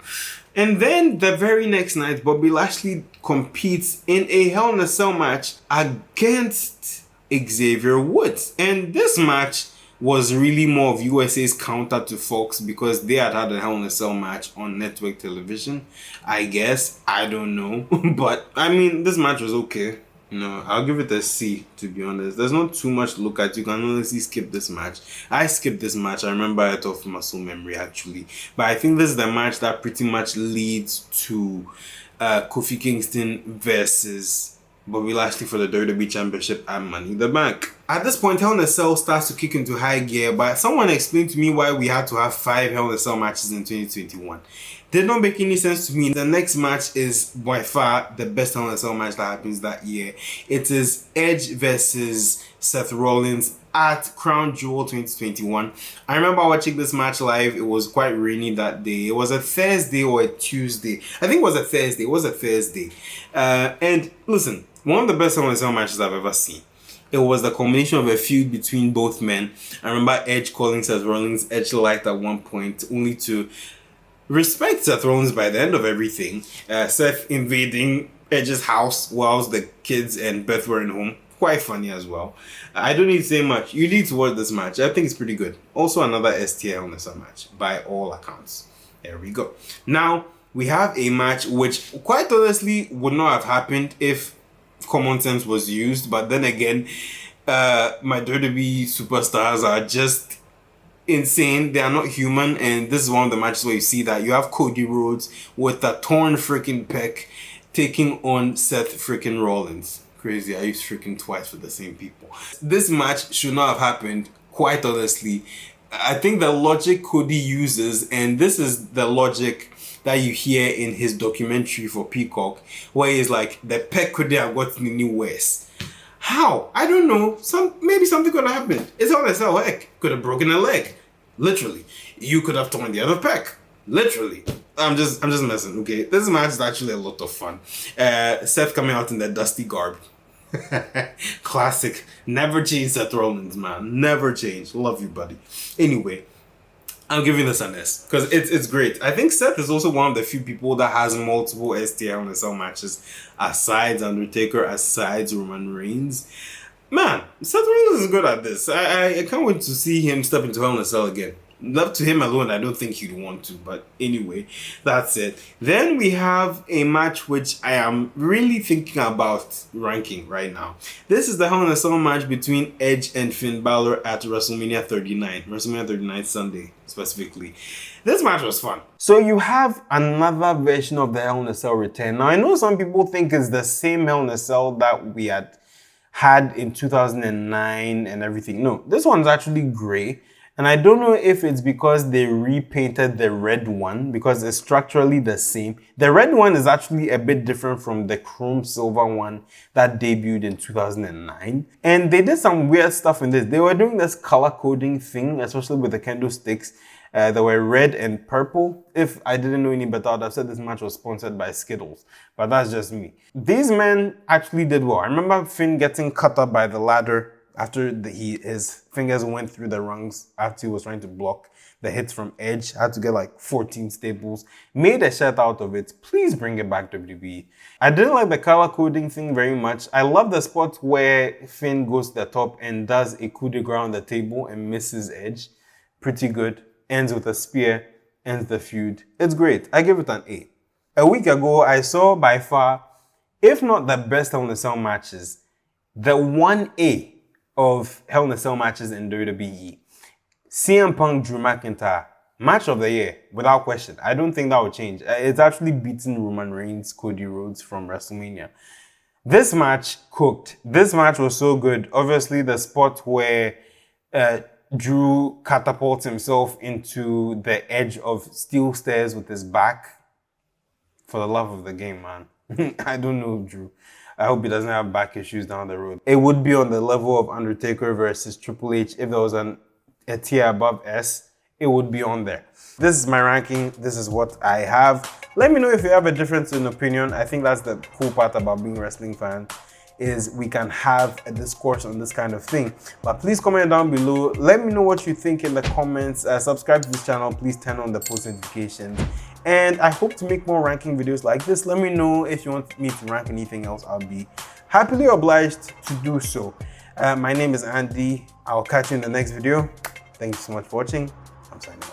And then the very next night, Bobby Lashley competes in a Hell in a Cell match against Xavier Woods. And this match was really more of USA's counter to Fox because they had a Hell in a Cell match on network television. I guess. I don't know. But, I mean, this match was okay. No, I'll give it a C, to be honest. There's not too much to look at. You can honestly skip this match. I skipped this match. I remember it off muscle memory, actually. But I think this is the match that pretty much leads to Kofi Kingston versus Bobby Lashley for the WWE Championship and Money in the Bank. At this point, Hell in a Cell starts to kick into high gear, but someone explained to me why we had to have 5 Hell in a Cell matches in 2021. Did not make any sense to me. The next match is by far the best Hell in a Cell match that happens that year. It is Edge versus Seth Rollins at Crown Jewel 2021. I remember watching this match live. It was quite rainy that day. It was a Thursday or a Tuesday. I think it was a Thursday. It was a Thursday. And listen, one of the best Hell in a Cell matches I've ever seen. It was the combination of a feud between both men. I remember Edge calling Seth Rollins Edge liked at one point, only to respect Seth Rollins by the end of everything. Seth invading Edge's house whilst the kids and Beth were in home. Quite funny as well. I don't need to say much. You need to watch this match. I think it's pretty good. Also another STL on this match by all accounts. There we go. Now we have a match which quite honestly would not have happened if common sense was used. But then again, my WWE superstars are just insane. They are not human, and this is one of the matches where you see that. You have Cody Rhodes with a torn freaking pec taking on Seth freaking Rollins. Crazy, I used freaking twice for the same people. This match should not have happened, quite honestly. I think the logic Cody uses, and this is the logic that you hear in his documentary for Peacock, where he's like, the peg could have gotten any worse. How? I don't know. Maybe something could have happened. It's all a leg. Could have broken a leg. Literally. You could have torn the other peg. Literally. I'm just messing, okay? This match is actually a lot of fun. Seth coming out in the dusty garb. Classic. Never change Seth Rollins, man. Never change. Love you, buddy. Anyway, I'm giving this an S because it's great. I think Seth is also one of the few people that has multiple STL and SL matches aside Undertaker, aside Roman Reigns. Man, Seth Rollins is good at this. I can't wait to see him step into Hell in a Cell again. Left to him alone, I don't think he'd want to, but anyway, that's it. Then we have a match which I am really thinking about ranking right now. This is the Hell in a Cell match between Edge and Finn Balor at WrestleMania 39. WrestleMania 39 Sunday, specifically. This match was fun. So you have another version of the Hell in a Cell return. Now, I know some people think it's the same Hell in a Cell that we had in 2009 and everything. No, this one's actually gray. And I don't know if it's because they repainted the red one because it's structurally the same. The red one is actually a bit different from the chrome silver one that debuted in 2009. And they did some weird stuff in this. They were doing this color coding thing, especially with the kendo sticks. They were red and purple. If I didn't know any better, I'd have said this match was sponsored by Skittles. But that's just me. These men actually did well. I remember Finn getting cut up by the ladder after his fingers went through the rungs after he was trying to block the hits from Edge. Had to get like 14 staples. Made a shirt out of it. Please bring it back, WWE. I didn't like the color coding thing very much. I love the spot where Finn goes to the top and does a coup de grace on the table and misses Edge. Pretty good. Ends with a spear. Ends the feud. It's great. I give it an A. A week ago, I saw by far, if not the best Hell in a Cell matches, the 1A of Hell in a Cell matches in WWE. CM Punk, Drew McIntyre, match of the year, without question. I don't think that will change. It's actually beaten Roman Reigns, Cody Rhodes from WrestleMania. This match cooked. This match was so good. Obviously, the spot where Drew catapults himself into the edge of steel stairs with his back. For the love of the game, man. I don't know Drew. I hope he doesn't have back issues down the road. It would be on the level of Undertaker versus Triple H. If there was a tier above S, it would be on there. This is my ranking. This is what I have. Let me know if you have a difference in opinion. I think that's the cool part about being a wrestling fan, is we can have a discourse on this kind of thing. But please comment down below. Let me know what you think in the comments. Subscribe to this channel. Please turn on the post notifications. And I hope to make more ranking videos like this. Let me know if you want me to rank anything else. I'll be happily obliged to do so. My name is Andy. I'll catch you in the next video. Thank you so much for watching. I'm signing off.